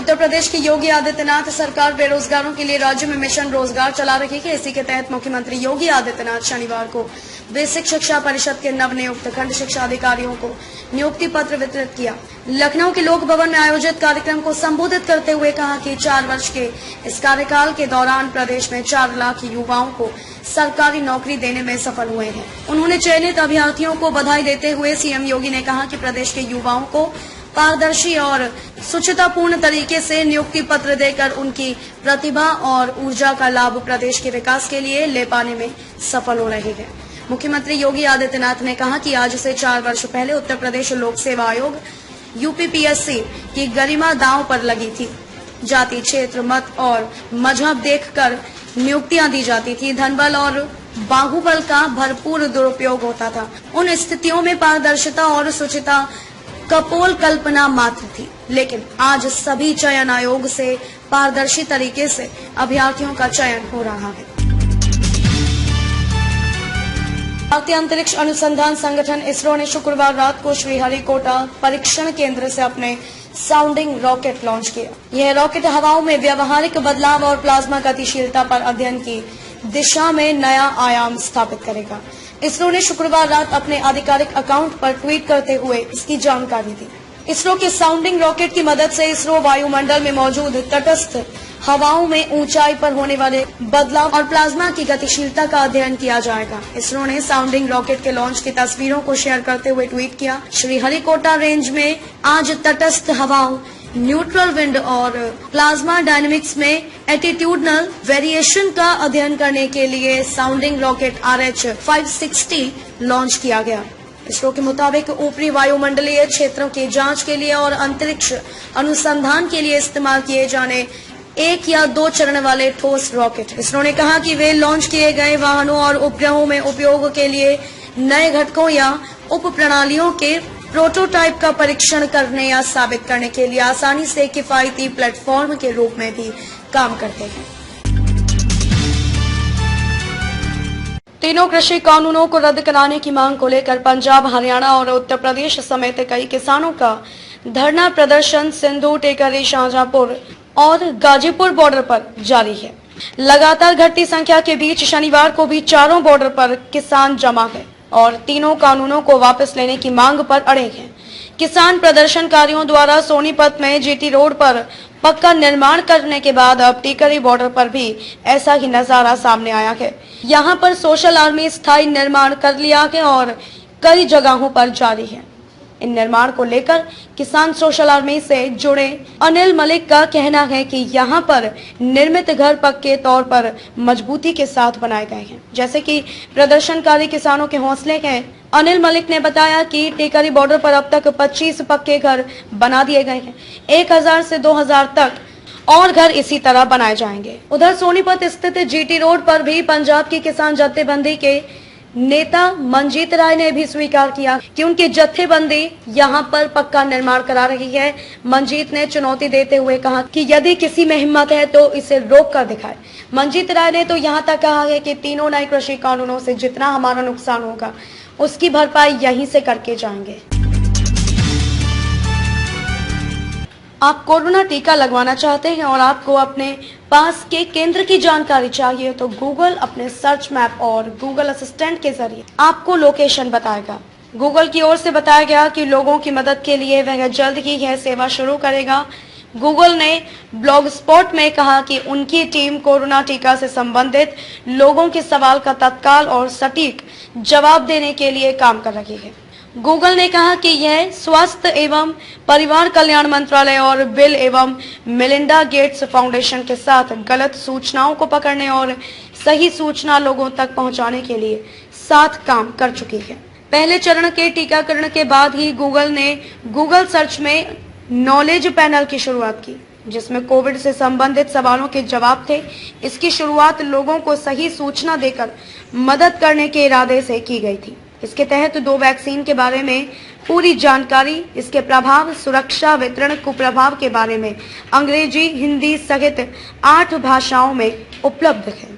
उत्तर प्रदेश की योगी आदित्यनाथ सरकार बेरोजगारों के लिए राज्य में मिशन रोजगार चला रही है। इसी के तहत मुख्यमंत्री योगी आदित्यनाथ शनिवार को बेसिक शिक्षा परिषद के नवनियुक्त खंड शिक्षा अधिकारियों को नियुक्ति पत्र वितरित किया। लखनऊ के लोक भवन में आयोजित कार्यक्रम को संबोधित करते हुए कहा कि 4 वर्ष के इस कार्यकाल के दौरान प्रदेश में 4 लाख युवाओं को सरकारी नौकरी देने में सफल हुए हैं। उन्होंने चयनित अभ्यर्थियों को बधाई देते हुए सीएम योगी ने कहा कि प्रदेश के युवाओं को पारदर्शी और शुचितापूर्ण तरीके से नियुक्ति पत्र देकर उनकी प्रतिभा और ऊर्जा का लाभ प्रदेश के विकास के लिए ले पाने में सफल हो रहे हैं। मुख्यमंत्री योगी आदित्यनाथ ने कहा कि आज से 4 वर्ष पहले उत्तर प्रदेश लोक सेवा आयोग यूपीपीएससी की गरिमा दांव पर लगी थी। जाति, क्षेत्र, मत और मजहब देखकर नियुक्तियां दी जाती थी। धनबल और बाहुबल का भरपूर दुरुपयोग होता था। उन स्थितियों में पारदर्शिता और शुचिता कपोल कल्पना मात्र थी, लेकिन आज सभी चयन आयोग से पारदर्शी तरीके से अभ्यर्थियों का चयन हो रहा है। भारतीय अंतरिक्ष अनुसंधान संगठन इसरो ने शुक्रवार रात को श्रीहरिकोटा परीक्षण केंद्र से अपने साउंडिंग रॉकेट लॉन्च किया। यह रॉकेट हवाओं में व्यावहारिक बदलाव और प्लाज्मा गतिशीलता पर अध्ययन की दिशा में नया आयाम स्थापित करेगा। इसरो ने शुक्रवार रात अपने आधिकारिक अकाउंट पर ट्वीट करते हुए इसकी जानकारी दी। इसरो के साउंडिंग रॉकेट की मदद से इसरो वायुमंडल में मौजूद तटस्थ हवाओं में ऊंचाई पर होने वाले बदलाव और प्लाज्मा की गतिशीलता का अध्ययन किया जाएगा। इसरो ने साउंडिंग रॉकेट के लॉन्च की तस्वीरों को शेयर करते हुए ट्वीट किया। श्रीहरिकोटा रेंज में आज तटस्थ हवाओं, न्यूट्रल विंड और प्लाज्मा डायनेमिक्स में एटीट्यूडनल वेरिएशन का अध्ययन करने के लिए साउंडिंग रॉकेट RH-560 लॉन्च किया गया। इसरो के मुताबिक ऊपरी वायुमंडलीय क्षेत्रों की जांच के लिए और अंतरिक्ष अनुसंधान के लिए इस्तेमाल किए जाने 1 या 2 चरण वाले ठोस रॉकेट। इसरो ने कहा कि वे लॉन्च किए गए वाहनों और उपग्रहों में उपयोग के लिए नए घटकों या उप प्रणालियों के प्रोटोटाइप का परीक्षण करने या साबित करने के लिए आसानी से किफायती प्लेटफॉर्म के रूप में भी काम करते हैं। तीनों कृषि कानूनों को रद्द कराने की मांग को लेकर पंजाब, हरियाणा और उत्तर प्रदेश समेत कई किसानों का धरना प्रदर्शन सिंधु, टेकरी, शाहजहांपुर और गाजीपुर बॉर्डर पर जारी है। लगातार घटती संख्या के बीच शनिवार को भी चारों बॉर्डर पर किसान जमा है और तीनों कानूनों को वापस लेने की मांग पर अड़े हैं। किसान प्रदर्शनकारियों द्वारा सोनीपत में जीटी रोड पर पक्का निर्माण करने के बाद अब टीकरी बॉर्डर पर भी ऐसा ही नजारा सामने आया है। यहां पर सोशल आर्मी स्थायी निर्माण कर लिया है और कई जगहों पर जारी है। इन निर्माण को लेकर किसान सोशल आर्मी से जुड़े अनिल मलिक का कहना है कि यहां पर निर्मित घर पक्के तौर पर मजबूती के साथ बनाए गए हैं, जैसे कि प्रदर्शनकारी किसानों के हौसले हैं। अनिल मलिक ने बताया कि टेकरी बॉर्डर पर अब तक 25 पक्के घर बना दिए गए हैं। 1000 से 2000 तक और घर इसी तरह बनाए जाएंगे। उधर सोनीपत स्थित जीटी रोड पर भी पंजाब की किसान जत्थेबंदी के नेता मंजीत राय ने भी स्वीकार किया कि उनकी जत्थेबंदी यहां पर पक्का निर्माण करा रही है। मंजीत ने चुनौती देते हुए कहा कि यदि किसी में हिम्मत है तो इसे रोक कर दिखाए। मंजीत राय ने तो यहां तक कहा है कि तीनों नए कृषि कानूनों से जितना हमारा नुकसान होगा उसकी भरपाई यहीं से करके जाएंगे। आप कोरोना टीका लगवाना चाहते हैं और आपको अपने पास के केंद्र की जानकारी चाहिए तो गूगल अपने सर्च मैप और गूगल असिस्टेंट के जरिए आपको लोकेशन बताएगा। गूगल की ओर से बताया गया कि लोगों की मदद के लिए वह जल्द ही यह सेवा शुरू करेगा। गूगल ने ब्लॉग स्पॉट में कहा कि उनकी टीम कोरोना टीका से संबंधित लोगों के सवाल का तत्काल और सटीक जवाब देने के लिए काम कर रही है। गूगल ने कहा कि यह स्वास्थ्य एवं परिवार कल्याण मंत्रालय और बिल एवं मेलिंडा गेट्स फाउंडेशन के साथ गलत सूचनाओं को पकड़ने और सही सूचना लोगों तक पहुंचाने के लिए साथ काम कर चुकी है। पहले चरण के टीकाकरण के बाद ही गूगल ने गूगल सर्च में नॉलेज पैनल की शुरुआत की, जिसमें कोविड से संबंधित सवालों के जवाब थे। इसकी शुरुआत लोगों को सही सूचना देकर मदद करने के इरादे से की गई थी। इसके तहत 2 वैक्सीन के बारे में पूरी जानकारी, इसके प्रभाव, सुरक्षा, वितरण, कुप्रभाव के बारे में अंग्रेजी, हिंदी सहित 8 भाषाओं में उपलब्ध है।